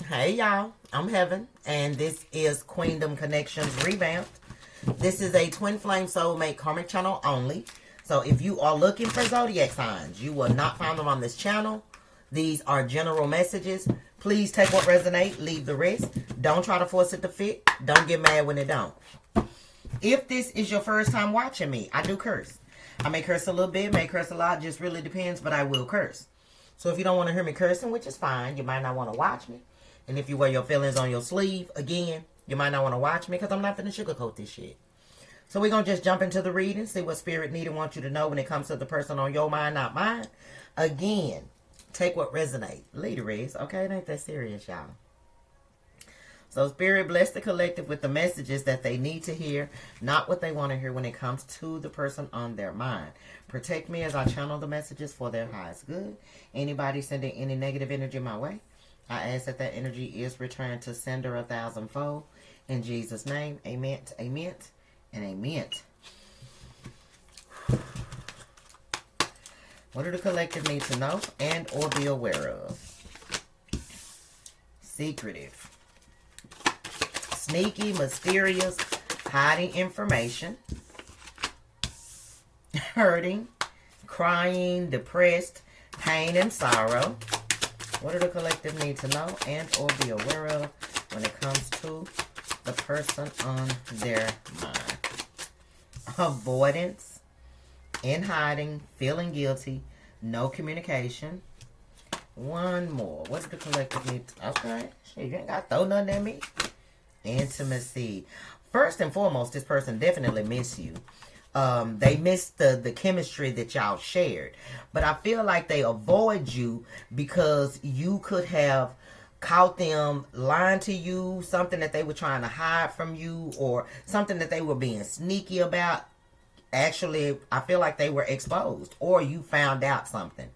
Hey y'all, I'm Heaven, and this is Queendom Connections Revamped. This is a twin flame soulmate karmic channel only. So if you are looking for zodiac signs, you will not find them on this channel. These are general messages. Please take what resonates, leave the rest. Don't try to force it to fit. Don't get mad when it don't. If this is your first time watching me, I do curse. I may curse a little bit, may curse a lot, just really depends, but I will curse. So if you don't want to hear me cursing, which is fine, you might not want to watch me. And if you wear your feelings on your sleeve, again, you might not want to watch me because I'm not going to sugarcoat this shit. So we're going to just jump into the reading, see what Spirit need and want you to know when it comes to the person on your mind, not mine. Again, take what resonates. Leave the rest, okay? It ain't that serious, y'all. So Spirit, bless the collective with the messages that they need to hear, not what they want to hear when it comes to the person on their mind. Protect me as I channel the messages for their highest good. Anybody sending any negative energy my way, I ask that that energy is returned to sender 1,000-fold. In Jesus' name, amen, amen, and amen. What do the collective need to know and or be aware of? Secretive. Sneaky, mysterious, hiding information. Hurting, crying, depressed, pain and sorrow. What do the collective need to know and or be aware of when it comes to the person on their mind? Avoidance, in hiding, feeling guilty, no communication. One more. What do the collective need to... Okay, shit, you ain't got to throw nothing at me. Intimacy. First and foremost, this person definitely miss you. They miss the chemistry that y'all shared. But I feel like they avoid you because you could have caught them lying to you, something that they were trying to hide from you, or something that they were being sneaky about. Actually, I feel like they were exposed, or you found out something.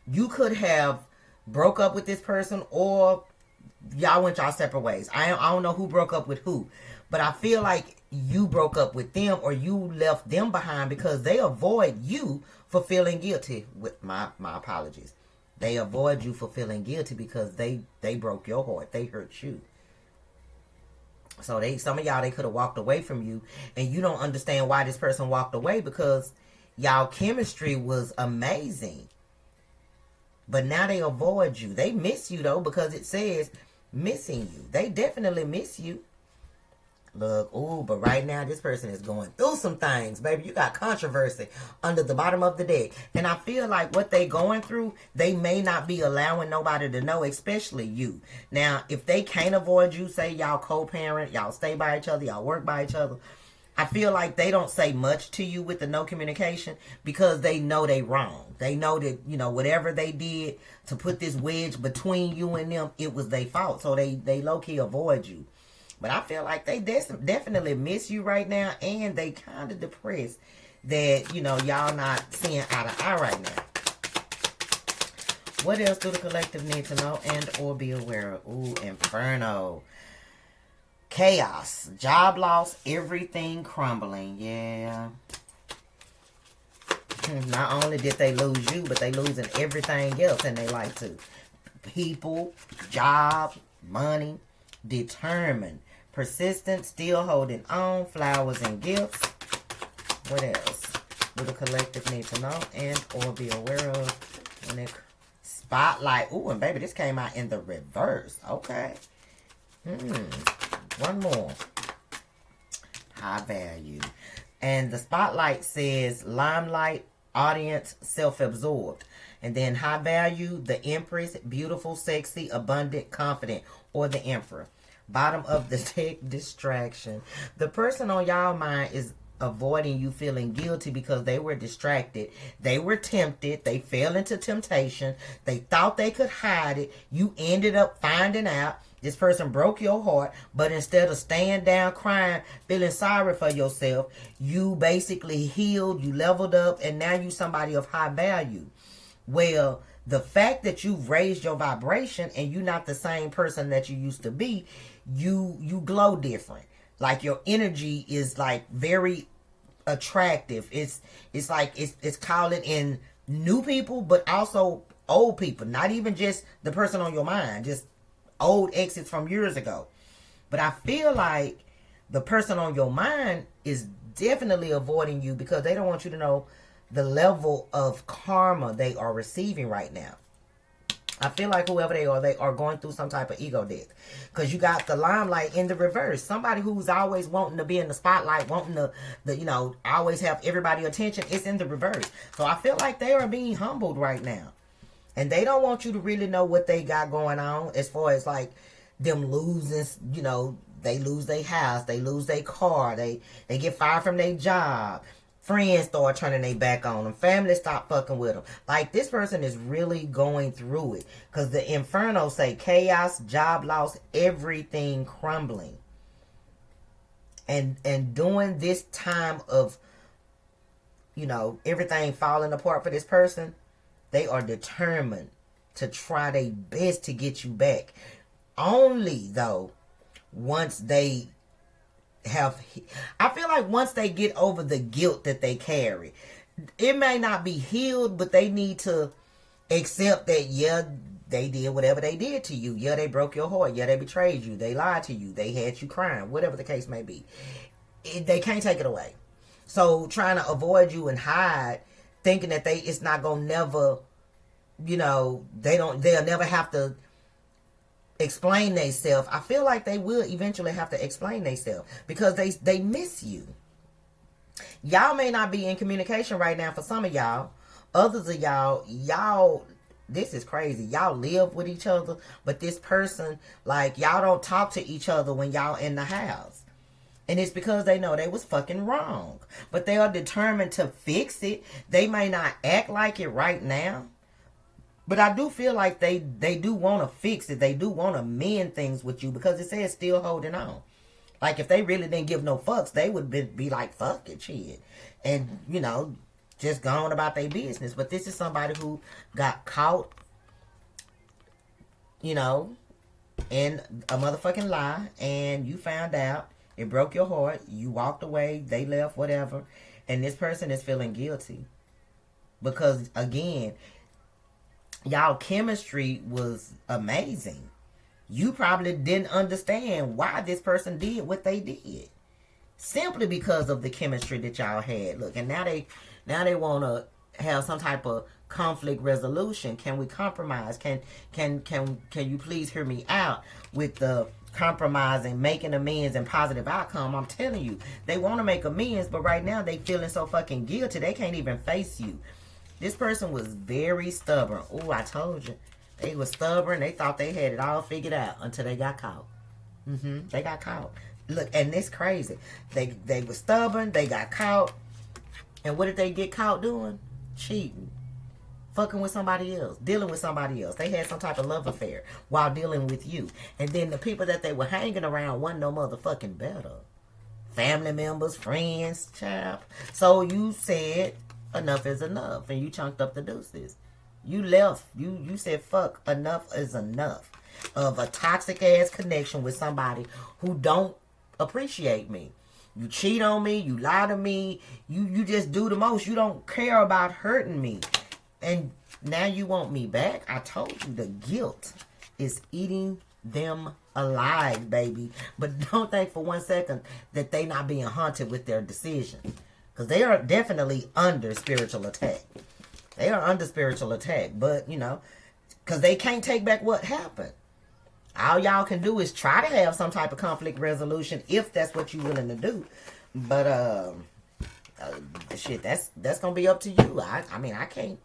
You could have broke up with this person, or y'all went y'all separate ways. I don't know who broke up with who, but I feel like you broke up with them or you left them behind because they avoid you for feeling guilty. With my apologies. They avoid you for feeling guilty because they broke your heart. They hurt you. So some of y'all, they could have walked away from you, and you don't understand why this person walked away because y'all chemistry was amazing. But now they avoid you. They miss you though, because it says missing you. They definitely miss you. Look, ooh, but right now this person is going through some things, baby. You got controversy under the bottom of the deck. And I feel like what they going through, they may not be allowing nobody to know, especially you. Now, if they can't avoid you, say y'all co-parent, y'all stay by each other, y'all work by each other, I feel like they don't say much to you with the no communication because they know they wrong. They know that, you know, whatever they did to put this wedge between you and them, it was their fault. So they low-key avoid you. But I feel like they definitely miss you right now, and they kind of depressed that, you know, y'all not seeing eye to eye right now. What else do the collective need to know and or be aware of? Ooh, Inferno. Chaos. Job loss. Everything crumbling. Yeah. Not only did they lose you, but they losing everything else in their life too. People, job, money. Determined, persistent, still holding on, flowers and gifts. What else do the collective need to know and or be aware of when it spotlight? Ooh, and baby, this came out in the reverse. Okay. One more. High value. And the spotlight says limelight, audience, self-absorbed. And then high value, the Empress, beautiful, sexy, abundant, confident, or the Emperor. Bottom of the deck, distraction. The person on y'all mind is avoiding you feeling guilty because they were distracted. They were tempted. They fell into temptation. They thought they could hide it. You ended up finding out. This person broke your heart, but instead of staying down crying, feeling sorry for yourself, you basically healed, you leveled up, and now you somebody of high value. Well, the fact that you've raised your vibration and you're not the same person that you used to be, you glow different. Like your energy is like very attractive. It's like it's calling in new people, but also old people. Not even just the person on your mind, just old exes from years ago. But I feel like the person on your mind is definitely avoiding you because they don't want you to know the level of karma they are receiving right now. I feel like whoever they are going through some type of ego death. Because you got the limelight in the reverse. Somebody who's always wanting to be in the spotlight, wanting to always have everybody's attention. It's in the reverse. So I feel like they are being humbled right now. And they don't want you to really know what they got going on as far as like them losing, they lose their house, they lose their car, they get fired from their job. Friends start turning their back on them. Family stop fucking with them. Like, this person is really going through it. Because the Inferno say chaos, job loss, everything crumbling. And during this time of, everything falling apart for this person, they are determined to try their best to get you back. Only, though, once they I feel like once they get over the guilt that they carry, it may not be healed, but they need to accept that, yeah, they did whatever they did to you. Yeah, they broke your heart. Yeah, they betrayed you. They lied to you. They had you crying. Whatever the case may be. They can't take it away. So trying to avoid you and hide, thinking that it's not going to never, they'll never have to explain themselves. I feel like they will eventually have to explain themselves because they miss you. Y'all may not be in communication right now for some of y'all. Others of y'all, this is crazy. Y'all live with each other, but this person, like, y'all don't talk to each other when y'all in the house. And it's because they know they was fucking wrong. But they are determined to fix it. They may not act like it right now. But I do feel like they do want to fix it. They do want to mend things with you because it says still holding on. Like, if they really didn't give no fucks, they would be like, fuck it, shit. And, just going about their business. But this is somebody who got caught, in a motherfucking lie. And you found out. It broke your heart. You walked away. They left, whatever. And this person is feeling guilty. Because, again, y'all chemistry was amazing. You probably didn't understand why this person did what they did. Simply because of the chemistry that y'all had. Look, and now they want to have some type of conflict resolution. Can we compromise? Can you please hear me out with the compromising, making amends, and positive outcome? I'm telling you, they want to make amends, but right now they feeling so fucking guilty they can't even face you. This person was very stubborn. Oh, I told you. They were stubborn. They thought they had it all figured out until they got caught. They got caught. Look, and it's crazy. They were stubborn. They got caught. And what did they get caught doing? Cheating. Fucking with somebody else. Dealing with somebody else. They had some type of love affair while dealing with you. And then the people that they were hanging around wasn't no motherfucking better. Family members, friends, chap. So you said enough is enough. And you chunked up the deuces. You left. You said, fuck, enough is enough. Of a toxic ass connection with somebody who don't appreciate me. You cheat on me. You lie to me. You just do the most. You don't care about hurting me. And now you want me back? I told you the guilt is eating them alive, baby. But don't think for 1 second that they not being haunted with their decision. Because they are definitely under spiritual attack. They are under spiritual attack. But, because they can't take back what happened. All y'all can do is try to have some type of conflict resolution if that's what you're willing to do. But, shit, that's going to be up to you. I mean, I can't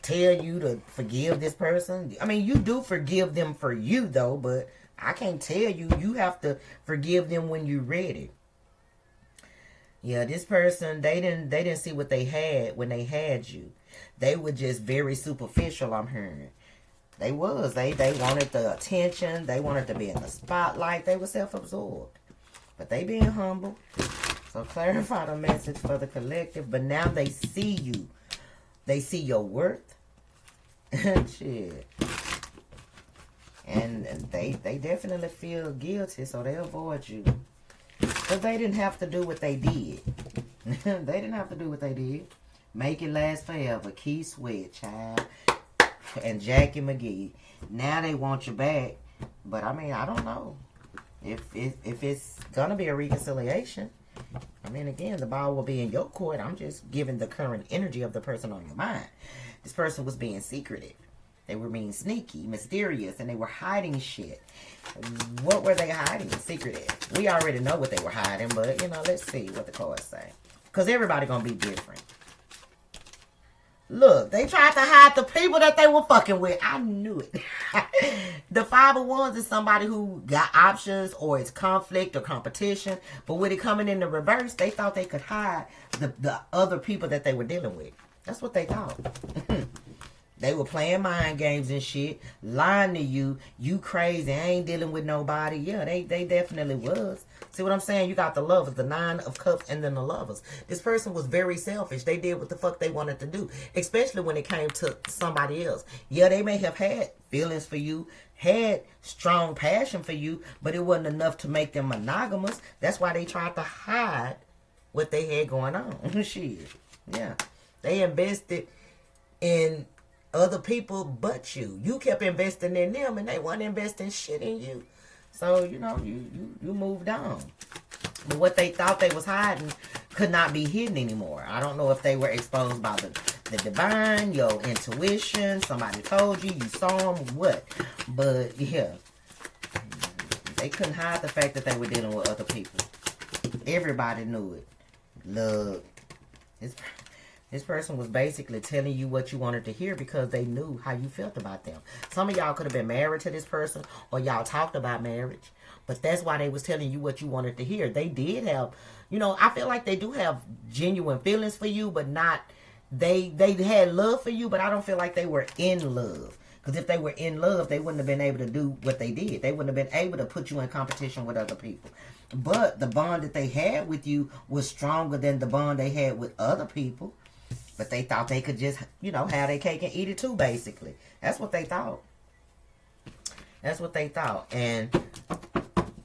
tell you to forgive this person. I mean, you do forgive them for you, though, but I can't tell you. You have to forgive them when you're ready. Yeah, this person, they didn't see what they had when they had you. They were just very superficial, I'm hearing. They was. They wanted the attention. They wanted to be in the spotlight. They were self-absorbed. But they being humble. So clarify the message for the collective. But now they see you. They see your worth. Shit. And they definitely feel guilty, so they avoid you. Because they didn't have to do what they did. They didn't have to do what they did. Make it last forever. Key Sweat, child. And Jackie McGee. Now they want you back But I mean, I don't know. If it's gonna be a reconciliation, I mean, again, the ball will be in your court. I'm just giving the current energy of the person on your mind. This person was being secretive. They were being sneaky, mysterious, and they were hiding shit. What were they hiding? Secretive. We already know what they were hiding, but, you know, let's see what the cards say. Because everybody gonna be different. Look, they tried to hide the people that they were fucking with. I knew it. The Five of Wands is somebody who got options or it's conflict or competition. But with it coming in the reverse, they thought they could hide the other people that they were dealing with. That's what they thought. They were playing mind games and shit, lying to you. You crazy, I ain't dealing with nobody. Yeah, they definitely was. See what I'm saying? You got the lovers, the Nine of Cups, and then the lovers. This person was very selfish. They did what the fuck they wanted to do, especially when it came to somebody else. Yeah, they may have had feelings for you, had strong passion for you, but it wasn't enough to make them monogamous. That's why they tried to hide what they had going on. Shit. Yeah. They invested in other people but you. You kept investing in them and they weren't investing shit in you. So, you know, you moved on. But what they thought they was hiding could not be hidden anymore. I don't know if they were exposed by the divine, your intuition, somebody told you, you saw them, what. But, yeah. They couldn't hide the fact that they were dealing with other people. Everybody knew it. Look. This person was basically telling you what you wanted to hear because they knew how you felt about them. Some of y'all could have been married to this person or y'all talked about marriage. But that's why they was telling you what you wanted to hear. They did have, you know, I feel like they do have genuine feelings for you, but not, they had love for you, but I don't feel like they were in love. Because if they were in love, they wouldn't have been able to do what they did. They wouldn't have been able to put you in competition with other people. But the bond that they had with you was stronger than the bond they had with other people. But they thought they could just, you know, have their cake and eat it too, basically. That's what they thought. That's what they thought. And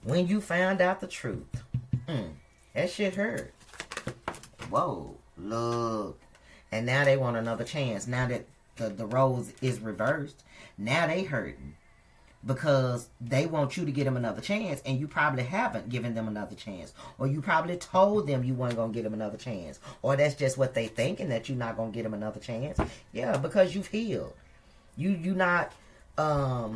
when you found out the truth, that shit hurt. Whoa, look. And now they want another chance. Now that the roles is reversed, now they hurting. Because they want you to get them another chance, and you probably haven't given them another chance. Or you probably told them you weren't going to get them another chance. Or that's just what they thinking, that you're not going to get them another chance. Yeah, because you've healed. You not, I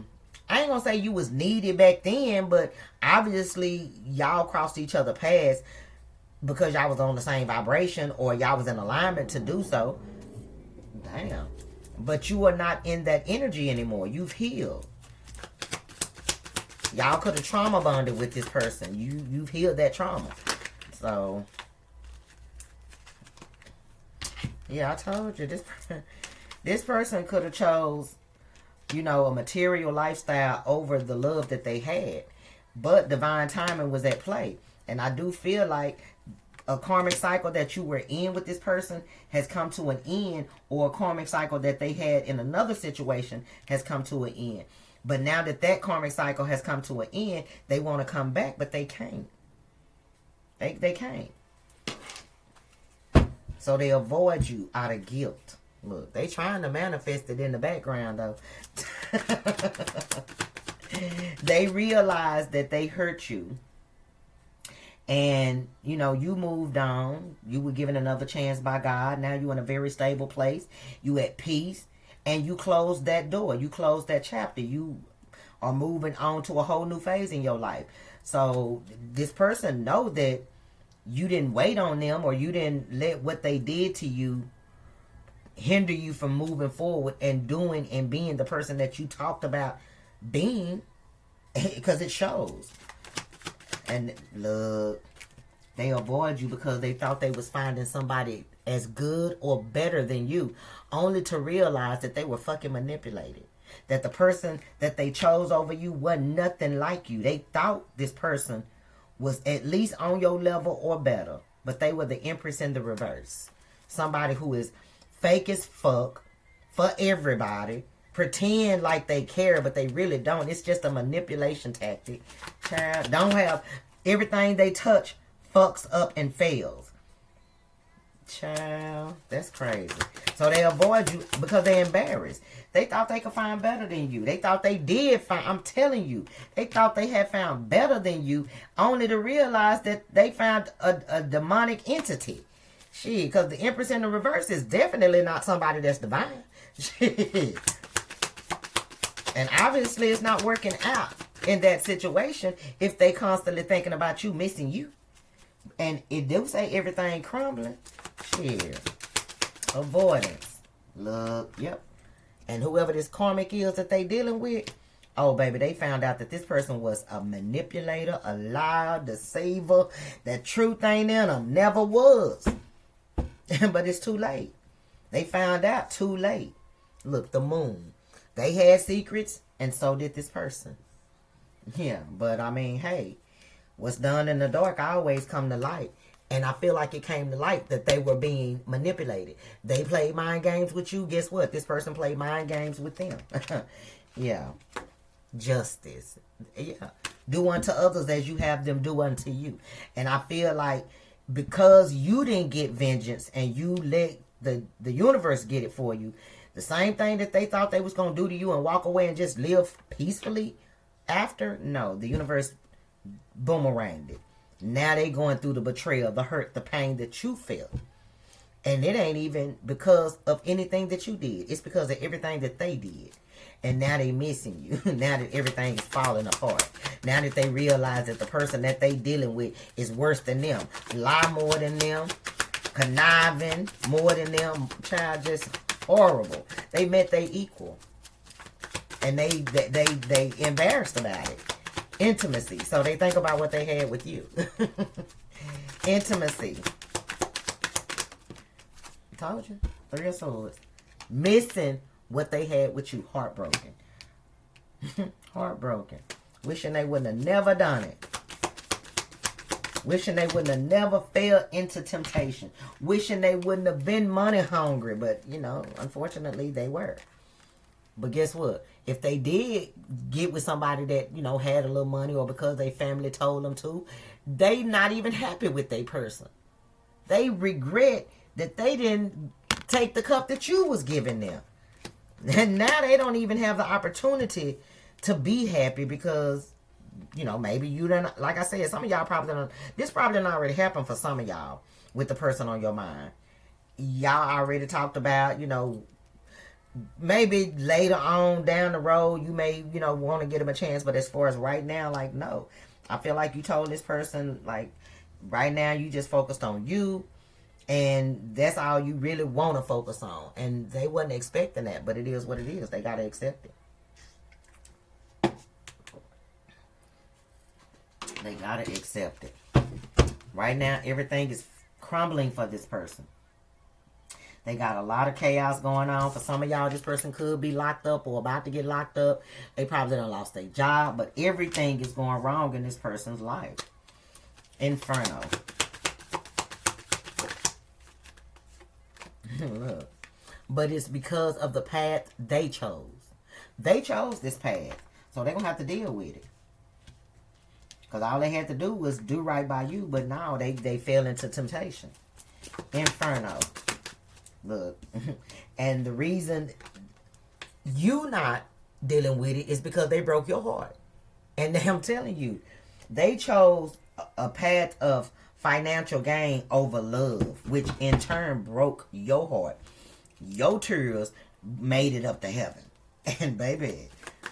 ain't going to say you was needy back then, but obviously y'all crossed each other paths because y'all was on the same vibration or y'all was in alignment to do so. Damn. But you are not in that energy anymore. You've healed. Y'all could have trauma bonded with this person. You've healed that trauma. So, yeah, I told you. This person could have chose, you know, a material lifestyle over the love that they had. But divine timing was at play. And I do feel like a karmic cycle that you were in with this person has come to an end, or a karmic cycle that they had in another situation has come to an end. But now that that karmic cycle has come to an end, they want to come back, but they can't. They can't. So they avoid you out of guilt. Look, they trying to manifest it in the background, though. They realize that they hurt you. And, you know, you moved on. You were given another chance by God. Now you're in a very stable place. You at peace. And you close that door. You close that chapter. You are moving on to a whole new phase in your life. So this person know that you didn't wait on them, or you didn't let what they did to you hinder you from moving forward and doing and being the person that you talked about being, because it shows. And look, they avoid you because they thought they was finding somebody as good or better than you, only to realize that they were fucking manipulated. That the person that they chose over you wasn't nothing like you. They thought this person was at least on your level or better, but they were the Empress in the reverse. Somebody who is fake as fuck for everybody, pretend like they care, but they really don't. It's just a manipulation tactic. Child, don't have everything they touch fucks up and fails. Child, that's crazy. So they avoid you because they're embarrassed. They thought they could find better than you. They thought they did find, I'm telling you, they thought they had found better than you, only to realize that they found a demonic entity. Shit, because the Empress in the reverse is definitely not somebody that's divine. Shit. And obviously it's not working out in that situation if they constantly thinking about you missing you. And it do say everything crumbling. Shit. Avoidance. Look, yep. And whoever this karmic is that they dealing with, oh baby, they found out that this person was a manipulator, a liar, deceiver. That truth ain't in them. Never was. But it's too late. They found out too late. Look, the moon. They had secrets, and so did this person. Yeah, but I mean, hey, what's done in the dark always come to light. And I feel like it came to light that they were being manipulated. They played mind games with you. Guess what? This person played mind games with them. Yeah. Justice. Yeah. Do unto others as you have them do unto you. And I feel like because you didn't get vengeance and you let the universe get it for you, the same thing that they thought they was going to do to you and walk away and just live peacefully after, no, the universe boomeranged it. Now they going through the betrayal, the hurt, the pain that you felt. And it ain't even because of anything that you did. It's because of everything that they did. And now they missing you. Now that everything is falling apart. Now that they realize that the person that they dealing with is worse than them. Lie more than them. Conniving more than them. Child, just horrible. They met they equal. And they embarrassed about it. Intimacy. So they think about what they had with you. Intimacy. I told you. 3 of Swords. Missing what they had with you. Heartbroken. Heartbroken. Wishing they wouldn't have never done it. Wishing they wouldn't have never fell into temptation. Wishing they wouldn't have been money hungry. But, you know, unfortunately they were. But guess what? If they did get with somebody that, you know, had a little money or because their family told them to, they not even happy with their person. They regret that they didn't take the cup that you was giving them. And now they don't even have the opportunity to be happy because, you know, maybe you didn't, like I said, some of y'all probably don't, this probably didn't already happen for some of y'all with the person on your mind. Y'all already talked about, you know, maybe later on down the road, you may, you know, want to give them a chance. But as far as right now, like, no. I feel like you told this person, like, right now you just focused on you. And that's all you really want to focus on. And they wasn't expecting that. But it is what it is. They got to accept it. They got to accept it. Right now, everything is crumbling for this person. They got a lot of chaos going on. For some of y'all, this person could be locked up or about to get locked up. They probably done lost their job. But everything is going wrong in this person's life. Inferno. Look. But it's because of the path they chose. They chose this path. So they're going to have to deal with it. Because all they had to do was do right by you. But now they fell into temptation. Inferno. Look, and the reason you not dealing with it is because they broke your heart. And I'm telling you, they chose a path of financial gain over love, which in turn broke your heart. Your tears made it up to heaven. And baby,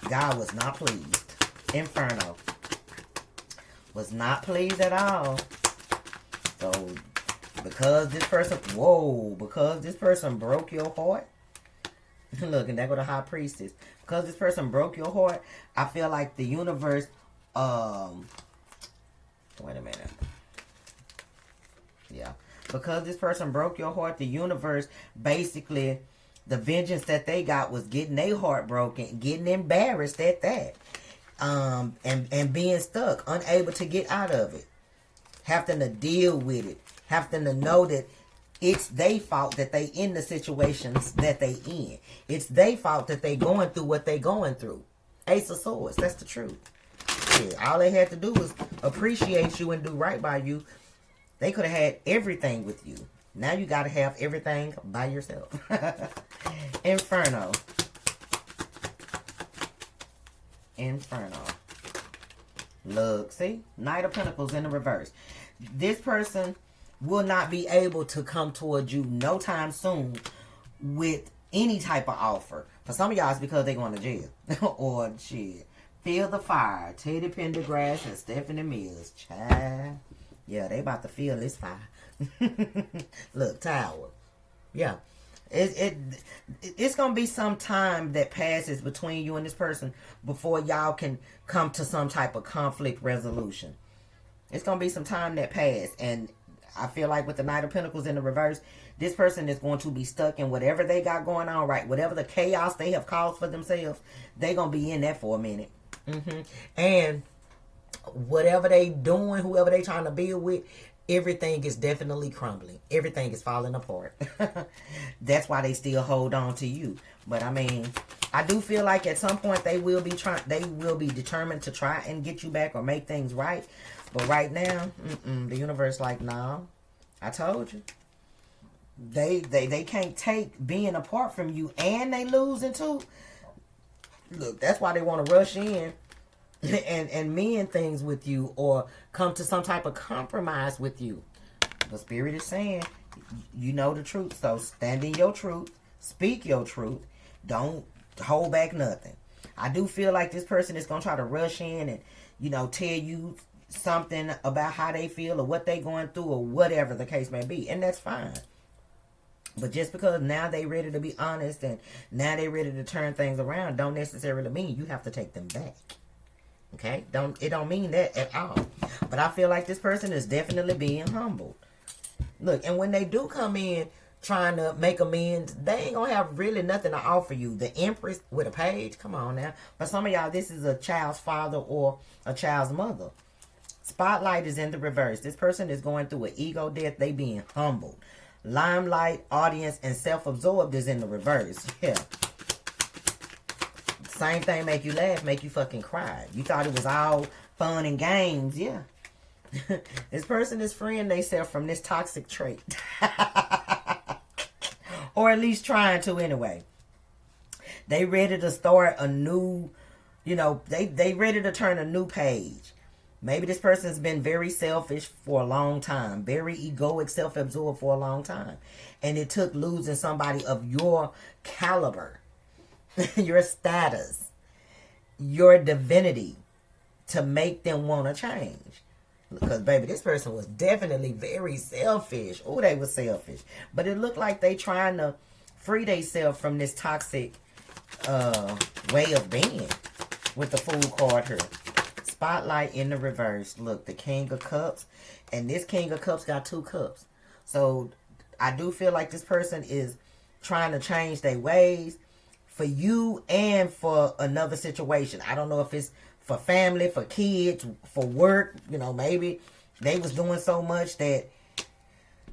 God was not pleased. Inferno. Was not pleased at all. So because this person, because this person broke your heart. Look, and there go the high priestess. Because this person broke your heart, I feel like the universe, wait a minute. Yeah. Because this person broke your heart, the universe, basically, the vengeance that they got was getting their heart broken, getting embarrassed at that. And being stuck, unable to get out of it. Having to deal with it. Having to know that it's their fault that they in the situations that they in. It's their fault that they going through what they going through. Ace of Swords, that's the truth. Yeah, all they had to do was appreciate you and do right by you. They could have had everything with you. Now you got to have everything by yourself. Inferno. Inferno. Look, see? Knight of Pentacles in the reverse. This person will not be able to come towards you no time soon with any type of offer. For some of y'all, it's because they're going to jail. Or shit. Feel the fire. Teddy Pendergrass and Stephanie Mills. Child. Yeah, they about to feel this fire. Look, Tower. Yeah. It's going to be some time that passes between you and this person before y'all can come to some type of conflict resolution. It's going to be some time that passed. And I feel like with the Knight of Pentacles in the reverse, this person is going to be stuck in whatever they got going on, right? Whatever the chaos they have caused for themselves, they're going to be in that for a minute. And whatever they doing, whoever they trying to build with, everything is definitely crumbling. Everything is falling apart. That's why they still hold on to you. But I mean, I do feel like at some point they will be determined to try and get you back or make things right. But right now, the universe like, nah, I told you. They can't take being apart from you, and they losing too. Look, that's why they want to rush in and mend things with you or come to some type of compromise with you. The Spirit is saying, you know the truth, so stand in your truth, speak your truth, don't hold back nothing. I do feel like this person is going to try to rush in and, you know, tell you something about how they feel or what they going through or whatever the case may be, and that's fine. But just because now they ready to be honest and now they ready to turn things around don't necessarily mean you have to take them back. Okay? It don't mean that at all. But I feel like this person is definitely being humbled. Look, and when they do come in trying to make amends, they ain't gonna have really nothing to offer you. The Empress with a page, come on now. For some of y'all, this is a child's father or a child's mother. Spotlight is in the reverse. This person is going through an ego death. They being humbled. Limelight, audience, and self-absorbed is in the reverse. Yeah. Same thing make you laugh, make you fucking cry. You thought it was all fun and games. Yeah. This person is freeing themselves from this toxic trait. Or at least trying to anyway. They ready to start a new, you know, they ready to turn a new page. Maybe this person's been very selfish for a long time. Very egoic, self-absorbed for a long time. And it took losing somebody of your caliber, your status, your divinity to make them want to change. Because, baby, this person was definitely very selfish. Oh, they were selfish. But it looked like they trying to free themselves from this toxic way of being with the Fool card here. Spotlight in the reverse. Look, the King of Cups. And this King of Cups got 2 cups. So I do feel like this person is trying to change their ways for you and for another situation. I don't know if it's for family, for kids, for work. You know, maybe they was doing so much that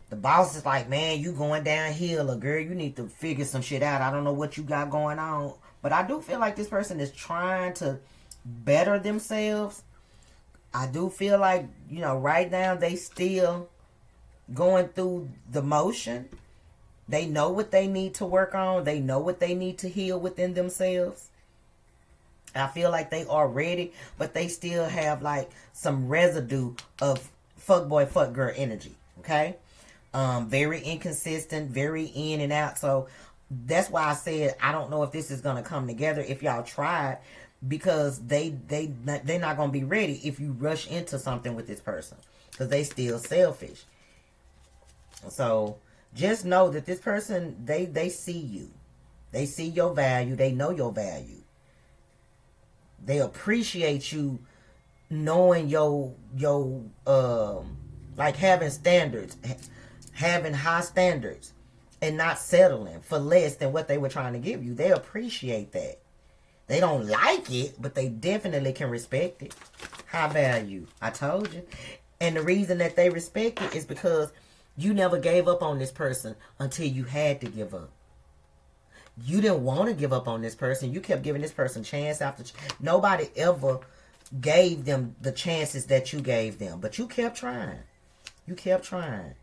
the boss is like, man, you going downhill, or girl, you need to figure some shit out. I don't know what you got going on. But I do feel like this person is trying to better themselves. I do feel like, you know, right now they still going through the motion. They know what they need to work on. They know what they need to heal within themselves. I feel like they are ready, but they still have like some residue of fuckboy, fuckgirl energy. Okay? Very inconsistent, very in and out. So that's why I said I don't know if this is gonna come together if y'all try it, because they're not gonna be ready if you rush into something with this person, because they still selfish. So just know that this person, they see you. They see your value. They know your value. They appreciate you knowing your like having standards, having high standards, and not settling for less than what they were trying to give you. They appreciate that. They don't like it, but they definitely can respect it. High value. I told you. And the reason that they respect it is because you never gave up on this person until you had to give up. You didn't want to give up on this person. You kept giving this person chance after chance. Nobody ever gave them the chances that you gave them. But you kept trying. You kept trying.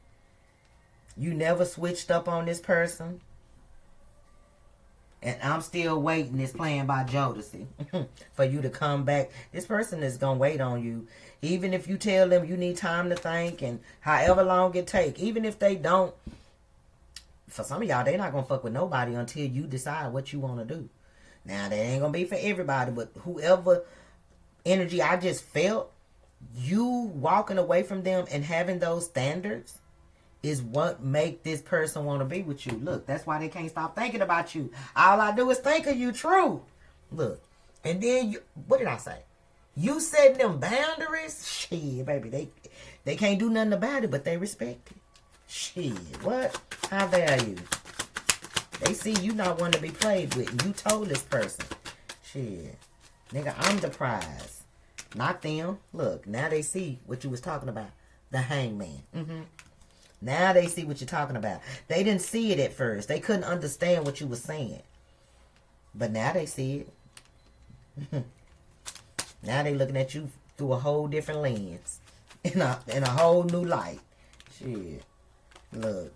You never switched up on this person. And I'm still waiting, it's playing by Jodeci, for you to come back. This person is going to wait on you. Even if you tell them you need time to think and however long it take. Even if they don't, for some of y'all, they're not going to fuck with nobody until you decide what you want to do. Now, that ain't going to be for everybody, but whoever energy I just felt, you walking away from them and having those standards is what make this person want to be with you. Look, that's why they can't stop thinking about you. All I do is think of you true. Look, and then you, what did I say? You setting them boundaries? Shit, baby, they can't do nothing about it, but they respect it. Shit, what? How dare you? They see you not one to be played with, and you told this person. Shit, nigga, I'm the prize, not them. Look, now they see what you was talking about. The hangman. Now they see what you're talking about. They didn't see it at first. They couldn't understand what you were saying. But now they see it. Now they looking at you through a whole different lens. In a whole new light. Shit. Look.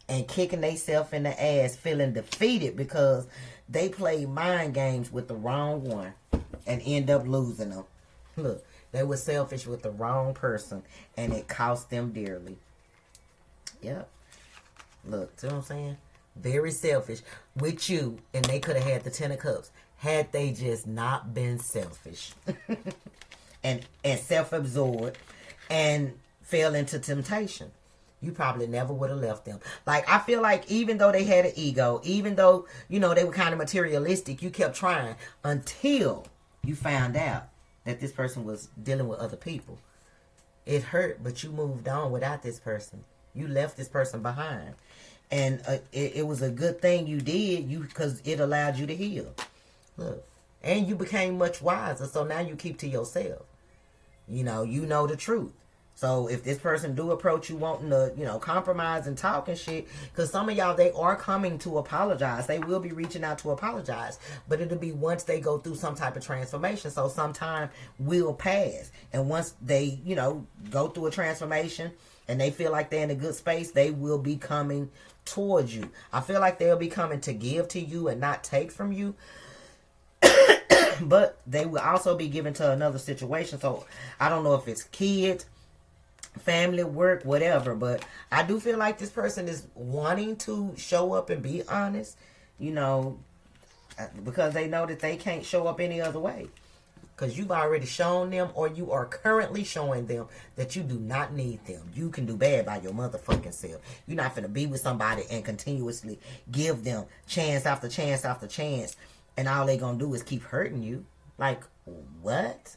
And kicking themselves in the ass, feeling defeated because they played mind games with the wrong one and end up losing them. Look. They were selfish with the wrong person and it cost them dearly. Yep. Look, see what I'm saying? Very selfish with you, and they could have had the 10 of cups had they just not been selfish and self-absorbed and fell into temptation. You probably never would have left them. Like, I feel like even though they had an ego, even though, you know, they were kind of materialistic, you kept trying until you found out that this person was dealing with other people. It hurt, but you moved on without this person. You left this person behind. And it was a good thing you did, because it allowed you to heal. Look. And you became much wiser, so now you keep to yourself. You know the truth. So if this person do approach you wanting to, compromise and talk and shit, because some of y'all, they are coming to apologize. They will be reaching out to apologize. But it'll be once they go through some type of transformation. So some time will pass. And once they, go through a transformation and they feel like they're in a good space, they will be coming towards you. I feel like they'll be coming to give to you and not take from you. But they will also be given to another situation. So I don't know if it's kids, family, work, whatever, but I do feel like this person is wanting to show up and be honest, because they know that they can't show up any other way. Because you've already shown them, or you are currently showing them, that you do not need them. You can do bad by your motherfucking self. You're not finna be with somebody and continuously give them chance after chance after chance, and all they gonna do is keep hurting you. Like, what?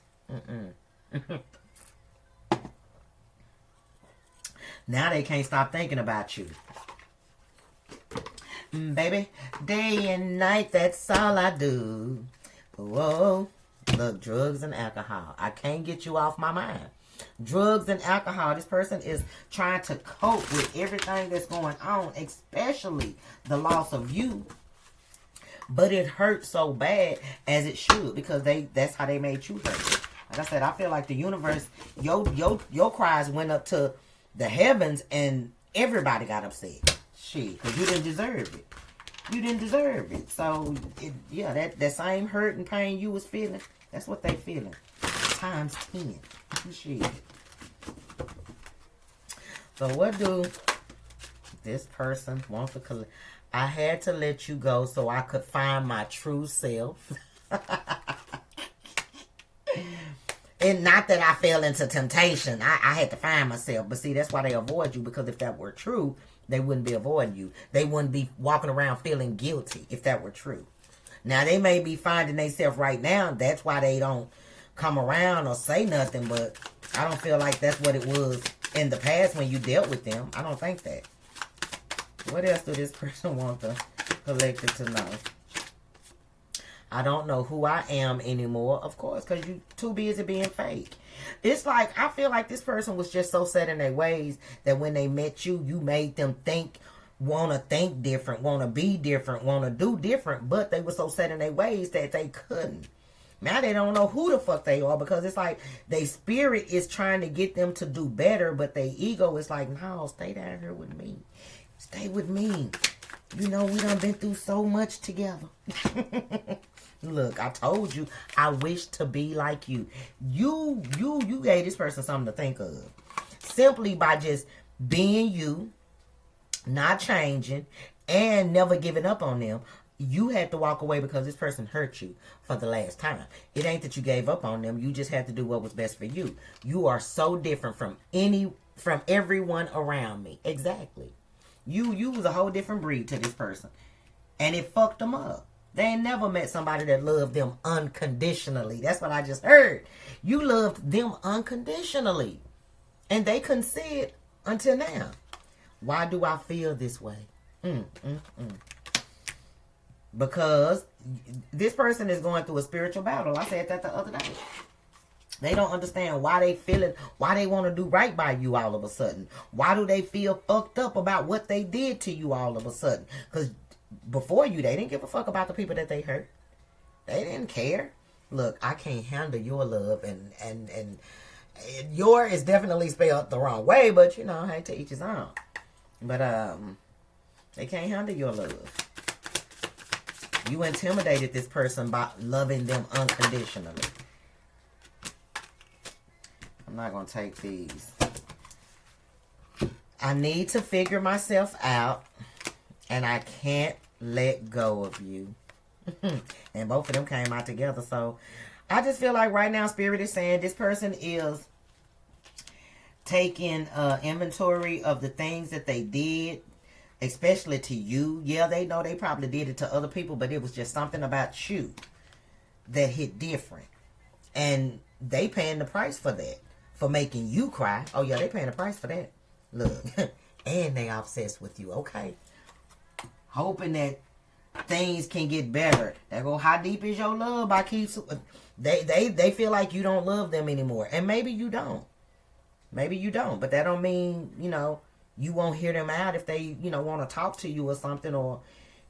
Now they can't stop thinking about you. Baby, day and night, that's all I do. Whoa. Look, drugs and alcohol. I can't get you off my mind. Drugs and alcohol. This person is trying to cope with everything that's going on, especially the loss of you. But it hurts so bad, as it should, because that's how they made you hurt. Like I said, I feel like the universe, your cries went up to the heavens and everybody got upset. Shit, because you didn't deserve it. You didn't deserve it. So, that same hurt and pain you was feeling, that's what they feeling. Times 10. Shit. So, what do this person want to collect? I had to let you go so I could find my true self. And not that I fell into temptation. I had to find myself. But see, that's why they avoid you. Because if that were true, they wouldn't be avoiding you. They wouldn't be walking around feeling guilty if that were true. Now, they may be finding themselves right now. That's why they don't come around or say nothing. But I don't feel like that's what it was in the past when you dealt with them. I don't think that. What else do this person want the collector to know? I don't know who I am anymore, of course, because you too busy being fake. It's like, I feel like this person was just so set in their ways that when they met you, you made them want to think different, want to be different, want to do different, but they were so set in their ways that they couldn't. Now they don't know who the fuck they are, because it's like their spirit is trying to get them to do better, but their ego is like, no, stay down here with me. Stay with me. You know, we done been through so much together. Look, I told you, I wish to be like you. You gave this person something to think of. Simply by just being you, not changing, and never giving up on them. You had to walk away because this person hurt you for the last time. It ain't that you gave up on them. You just had to do what was best for you. You are so different from everyone around me. Exactly. You was a whole different breed to this person. And it fucked them up. They ain't never met somebody that loved them unconditionally. That's what I just heard. You loved them unconditionally. And they couldn't see it until now. Why do I feel this way? Because this person is going through a spiritual battle. I said that the other day. They don't understand why they feel it, why they want to do right by you all of a sudden. Why do they feel fucked up about what they did to you all of a sudden? Because before you, they didn't give a fuck about the people that they hurt. They didn't care. Look, I can't handle your love, and your is definitely spelled the wrong way, but you know, hey, to each his own. But they can't handle your love. You intimidated this person by loving them unconditionally. I'm not going to take these. I need to figure myself out, and I can't let go of you. And both of them came out together. So I just feel like right now Spirit is saying this person is taking inventory of the things that they did, especially to you. Yeah, they know they probably did it to other people, but it was just something about you that hit different. And they paying the price for that. For making you cry. Oh, yeah, they paying the price for that. Look. And they obsessed with you. Okay. Hoping that things can get better. They go, how deep is your love? They feel like you don't love them anymore. And maybe you don't. Maybe you don't. But that don't mean, you know, you won't hear them out if they, you know, want to talk to you or something. Or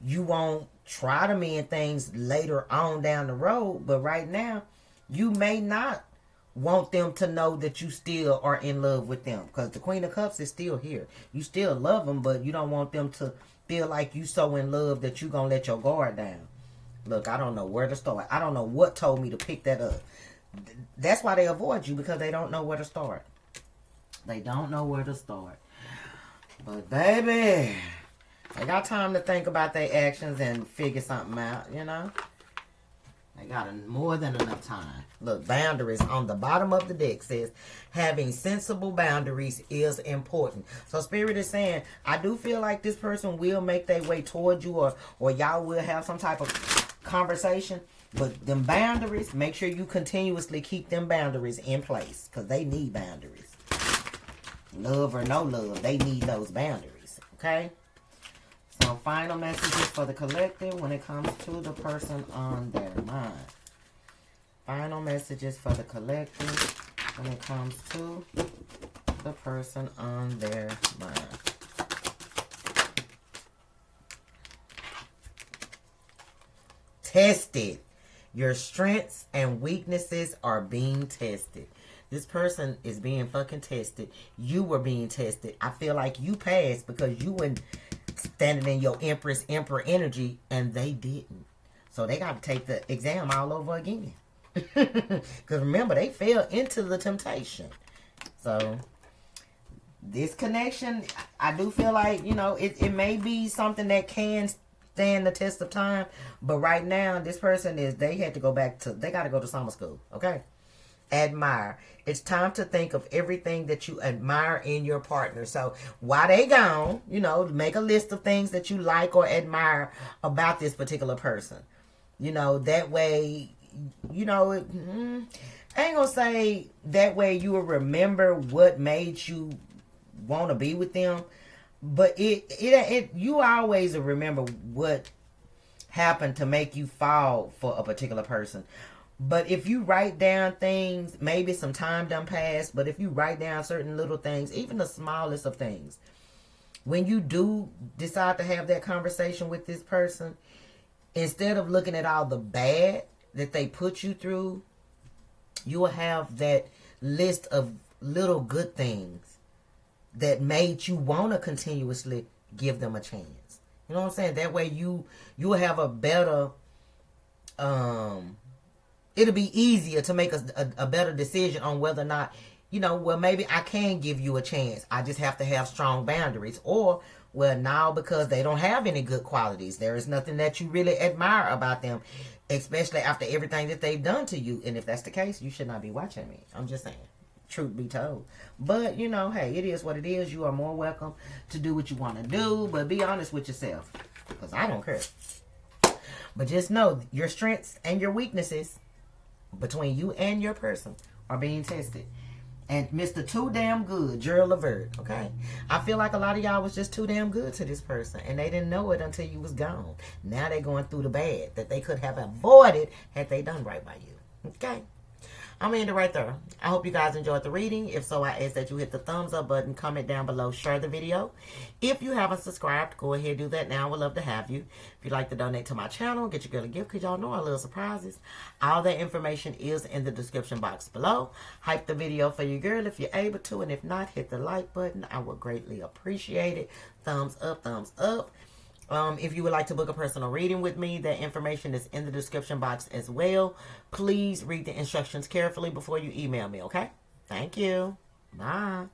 you won't try to mend things later on down the road. But right now, you may not want them to know that you still are in love with them, because the Queen of Cups is still here. You still love them, but you don't want them to feel like you so in love that you gonna let your guard down. Look, I don't know where to start. I don't know what told me to pick that up. That's why they avoid you, because they don't know where to start. They don't know where to start. But baby, they got time to think about their actions and figure something out, you know. They got more than enough time. Look, boundaries on the bottom of the deck says having sensible boundaries is important. So Spirit is saying, I do feel like this person will make their way toward you, or y'all will have some type of conversation. But them boundaries, make sure you continuously keep them boundaries in place, because they need boundaries. Love or no love, they need those boundaries. Okay? So final messages for the collective when it comes to the person on their mind. Final messages for the collective when it comes to the person on their mind. Tested. Your strengths and weaknesses are being tested. This person is being fucking tested. You were being tested. I feel like you passed because you were standing in your Emperor energy, and they didn't. So they got to take the exam all over again. Because remember, they fell into the temptation. So this connection, I do feel like, you know, it may be something that can stand the test of time. But right now, this person they got to go to summer school. Okay? Admire. It's time to think of everything that you admire in your partner. So while they gone, you know, make a list of things that you like or admire about this particular person. You know, that way, you know, I ain't gonna say that way you will remember what made you want to be with them, but you always remember what happened to make you fall for a particular person. But if you write down things, maybe some time done passed, but if you write down certain little things, even the smallest of things, when you do decide to have that conversation with this person, instead of looking at all the bad that they put you through, you will have that list of little good things that made you want to continuously give them a chance. You know what I'm saying? That way you will have a better, it'll be easier to make a better decision on whether or not, well, maybe I can give you a chance. I just have to have strong boundaries. Or, well, now because they don't have any good qualities, there is nothing that you really admire about them, especially after everything that they've done to you. And if that's the case, you should not be watching me. I'm just saying. Truth be told. But, hey, it is what it is. You are more welcome to do what you want to do. But be honest with yourself. Because I don't care. But just know your strengths and your weaknesses between you and your person are being tested. And Mr. Too Damn Good, Gerald Levert, okay? I feel like a lot of y'all was just too damn good to this person. And they didn't know it until you was gone. Now they're going through the bad that they could have avoided had they done right by you. Okay? I'm going to end it right there. I hope you guys enjoyed the reading. If so, I ask that you hit the thumbs up button, comment down below, share the video. If you haven't subscribed, go ahead and do that now. I would love to have you. If you'd like to donate to my channel, get your girl a gift, because y'all know I love surprises. All that information is in the description box below. Hype the video for your girl if you're able to, and if not, hit the like button. I would greatly appreciate it. Thumbs up, thumbs up. If you would like to book a personal reading with me, that information is in the description box as well. Please read the instructions carefully before you email me, okay? Thank you. Bye.